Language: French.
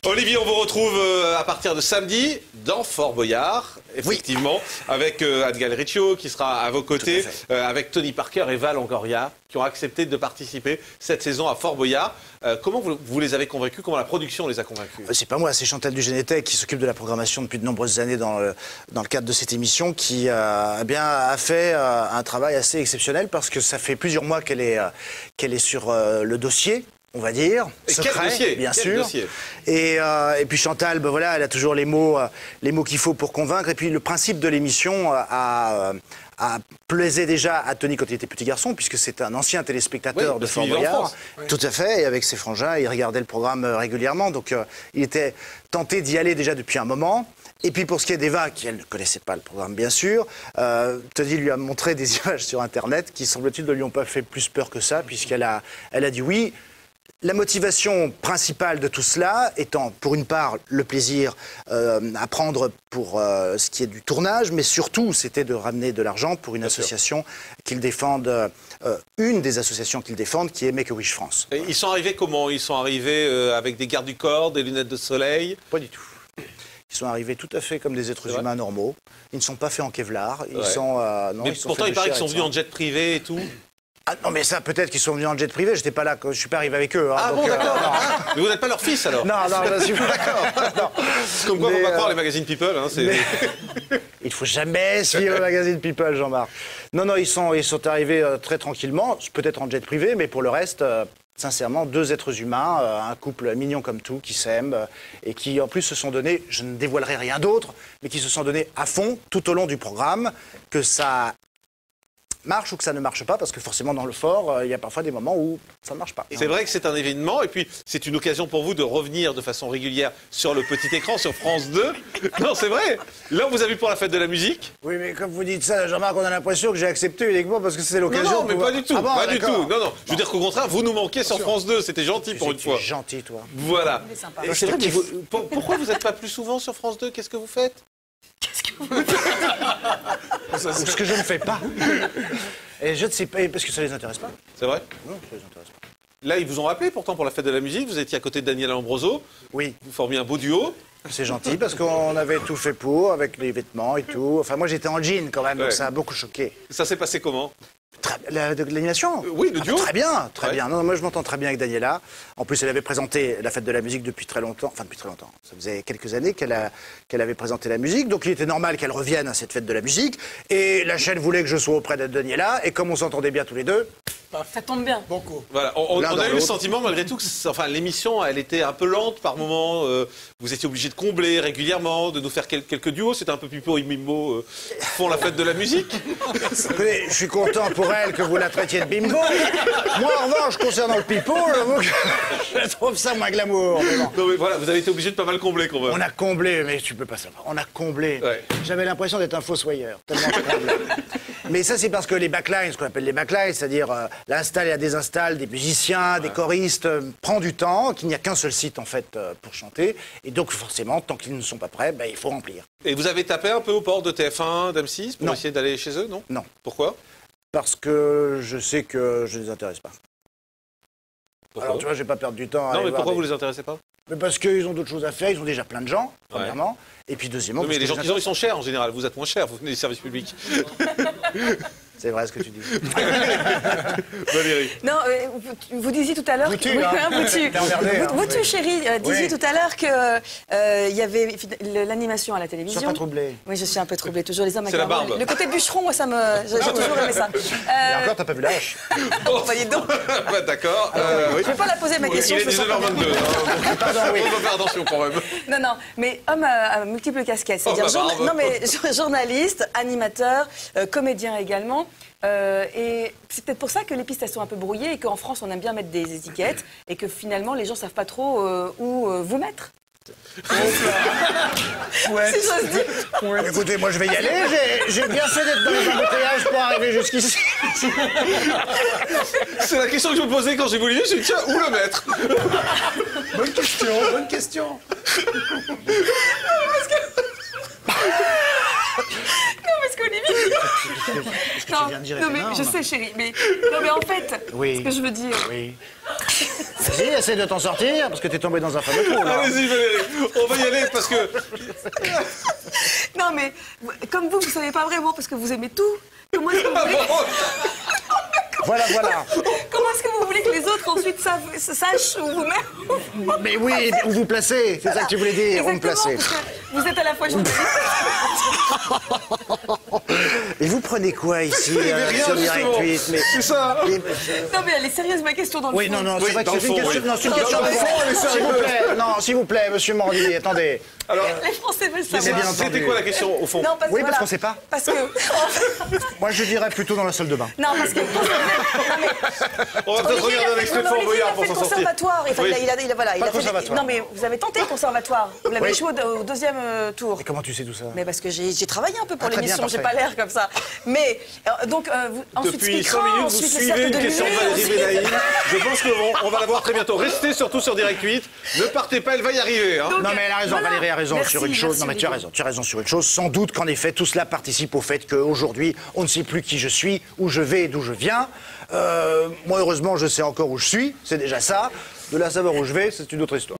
Olivier, on vous retrouve à partir de samedi dans Fort Boyard, effectivement, avec Adgal Riccio qui sera à vos côtés, avec Tony Parker et Val Longoria qui ont accepté de participer cette saison à Fort Boyard. Comment vous les avez convaincus? Comment la production les a convaincus? C'est pas moi, c'est Chantal Dugenetet qui s'occupe de la programmation depuis de nombreuses années dans le cadre de cette émission qui a fait un travail assez exceptionnel parce que ça fait plusieurs mois qu'elle est sur le dossier. On va dire, secret, quel dossier, bien quel sûr. Dossier. Et puis Chantal, ben voilà, elle a toujours les mots qu'il faut pour convaincre. Et puis le principe de l'émission a plaisait déjà à Tony quand il était petit garçon, puisque c'est un ancien téléspectateur de Fort Boyard. Tout à fait, et avec ses frangins, il regardait le programme régulièrement. Donc il était tenté d'y aller déjà depuis un moment. Et puis pour ce qui est d'Eva, qui elle ne connaissait pas le programme bien sûr, Tony lui a montré des images sur Internet qui semble-t-il ne lui ont pas fait plus peur que ça, puisqu'elle a dit oui. La motivation principale de tout cela étant, pour une part, le plaisir à prendre pour ce qui est du tournage, mais surtout, c'était de ramener de l'argent pour une association qu'ils défendent, une des associations qu'ils défendent, qui est Make-A-Wish France. Et ils sont arrivés comment? Ils sont arrivés avec des gardes du corps, des lunettes de soleil? Pas du tout. Ils sont arrivés tout à fait comme des êtres humains normaux. Ils ne sont pas faits en Kevlar. Ils sont, non, mais ils sont pourtant, il paraît qu'ils sont venus en jet jet privé et tout. Ah non, mais ça, peut-être qu'ils sont venus en jet privé. J'étais pas là, je suis pas arrivé avec eux. Hein, ah donc, bon, d'accord. Mais vous n'êtes pas leur fils, alors? Non, je suis pas d'accord. Comme quoi, il ne faut pas croire les magazines People. Hein, il ne faut jamais suivre le magazine People, Jean-Marc. Non, ils sont arrivés très tranquillement, peut-être en jet privé, mais pour le reste... sincèrement, deux êtres humains, un couple mignon comme tout, qui s'aiment et qui en plus se sont donnés, je ne dévoilerai rien d'autre, mais qui se sont donnés à fond tout au long du programme, que ça marche ou que ça ne marche pas, parce que forcément dans le fort, il y a parfois des moments où ça ne marche pas. C'est vrai que c'est un événement, et puis c'est une occasion pour vous de revenir de façon régulière sur le petit écran, sur France 2. Non, c'est vrai. Là, on vous a vu pour la fête de la musique. Oui, mais comme vous dites ça, Jean-Marc, on a l'impression que j'ai accepté uniquement parce que c'est l'occasion. Non, mais pas du tout, ah bon, pas du tout. Non, je veux dire qu'au contraire, vous nous manquez sur France 2. C'était gentil pour une fois. C'est gentil, toi. Voilà. C'est vrai pourquoi vous n'êtes pas plus souvent sur France 2? Qu'est-ce que vous faites? Qu'est-ce que vous faites? Ce que je ne fais pas. Et je ne sais pas, parce que ça les intéresse pas. C'est vrai? Non, ça les intéresse pas. Là, ils vous ont appelé pourtant pour la fête de la musique. Vous étiez à côté de Daniela Ambroso. Oui. Vous formiez un beau duo. C'est gentil parce qu'on avait tout fait pour, avec les vêtements et tout. Enfin, moi, j'étais en jean quand même, donc ça a beaucoup choqué. Ça s'est passé comment? L'animation? Oui, le duo. Très bien, très bien. Non, moi, je m'entends très bien avec Daniela. En plus, elle avait présenté la fête de la musique depuis très longtemps. Enfin, depuis très longtemps. Ça faisait quelques anannées qu'elle avait présenté la musique. Donc, il était normal qu'elle revienne à cette fête de la musique. Et la chaîne voulait que je sois auprès de Daniela. Et comme on s'entendait bien tous les deux... Ça tombe bien. Beaucoup. Voilà, on a eu le sentiment, malgré tout, que l'émission, elle était un peu lente par moments. Vous étiez obligé de combler régulièrement, de nous faire quelques duos. C'était un peu Pipo et Mimmo font la fête de la musique. Écoutez, je suis content pour elle que vous la traitiez de bimbo. Moi, en revanche, concernant le Pipo, je trouve ça moins glamour. Mais bon. Non, mais voilà, vous avez été obligé de pas mal combler quand même. On a comblé, mais tu peux pas savoir. On a comblé. Ouais. J'avais l'impression d'être un fossoyeur. Tellement je comblais. Mais ça, c'est parce que les backlines, ce qu'on appelle les backlines, c'est-à-dire l'install et la désinstall des musiciens, des choristes, prend du temps, qu'il n'y a qu'un seul site, en fait, pour chanter. Et donc, forcément, tant qu'ils ne sont pas prêts, il faut remplir. Et vous avez tapé un peu aux portes de TF1, d'M6 pour essayer d'aller chez eux, non? Non. Pourquoi? Parce que je sais que je ne les intéresse pas. Pourquoi? Alors, tu vois, je vais pas perdre du temps à Non, aller mais pourquoi voir vous les intéressez pas? Mais parce qu'ils ont d'autres choses à faire, ils ont déjà plein de gens, premièrement. Et puis, deuxièmement... Non, mais les gens qu'ils ont, ils sont chers en général. Vous êtes moins cher, vous venez des services publics. C'est vrai ce que tu dis. Valérie. Non, vous disiez tout à l'heure... Vous, chérie, disiez tout à l'heure qu'il y avait l'animation à la télévision. Je suis pas troublée. Oui, je suis un peu troublée. Toujours les hommes avec la barbe. Le côté bûcheron, moi, j'ai toujours aimé ça. Et encore, t'as pas vu l'âge. Voyez donc. D'accord. Je ne vais pas la poser ma question. Il est 19h22. Pardon, oui. On va faire attention quand même. Non, mais homme à multiples casquettes. C'est-à-dire journaliste, animateur, comédien également. Et c'est peut-être pour ça que les pistes elles sont un peu brouillées et qu'en France on aime bien mettre des étiquettes et que finalement les gens savent pas trop où vous mettre. Ouais. Si j'ose dire. Écoutez, moi je vais y aller. J'ai bien fait d'être dans les embouteillages pour arriver jusqu'ici. C'est la question que je me posais quand j'ai voulu dire. J'ai dit tiens, où le mettre? Bonne question, bonne question. Parce qu'Olivier... Qu'est-ce que tu viens de dire? Non, mais je sais, chérie, mais en fait, ce que je veux dire... Oui. Vas-y, essaie de t'en sortir, parce que t'es tombé dans un fameux trou, là. Allez-y, Valérie, on va y aller parce que... Non, mais comme vous savez pas vraiment parce que vous aimez tout. Comment est-ce que vous Ah voulez... bon Voilà. Comment est-ce que vous voulez que les autres ensuite sachent où vous mettez? Mais oui, où vous placez, c'est ça que tu voulais dire, où me placer. Parce que vous êtes à la fois journaliste. Et vous prenez quoi ici, rien, sur justement. Direct 8 mais... C'est ça. Non, mais elle est sérieuse, ma question dans le Oui, fond. non, Oui, c'est vrai que dans le c'est une fond, question. oui. Non, c'est une question Dans le de fond, fond. elle est S'il vous sérieuse. plaît, non, s'il vous plaît, monsieur Morandini, attendez. Alors, Les Français veulent bien savoir. entendu. c'était quoi la question, au fond? Non, parce Oui, que parce voilà. qu'on sait pas. Parce que. Moi, je dirais plutôt dans la salle de bain. Non, parce que. On va peut-être regarder un extrait de Fort Boyard pour Il a s'en fait le sortir. conservatoire. Enfin, Oui. voilà, il Pas a le fait conservatoire. Non, mais vous avez tenté le conservatoire. Vous l'avez Oui. échoué au deuxième tour. Et comment tu sais tout ça? Mais parce que j'ai travaillé un peu pour Ah, très bien, l'émission, j'ai parfait. pas l'air comme ça. Mais donc ensuite Depuis 100 speakerant, minutes, vous ensuite le suivez cercle une de question de lumière, Valérie ensuite- Benaïm. Je pense qu'on va la voir très bientôt. Restez surtout sur Direct 8. Ne partez pas, elle va y arriver. Hein. Donc, Non mais elle a raison, voilà. Valérie a raison Merci, sur une chose. merci, Non mais tu as Olivier. raison sur une chose. Sans doute qu'en effet tout cela participe au fait qu'aujourd'hui on ne sait plus qui je suis, où je vais et d'où je viens. Moi heureusement je sais encore où je suis, c'est déjà ça. De là à savoir où je vais, c'est une autre histoire.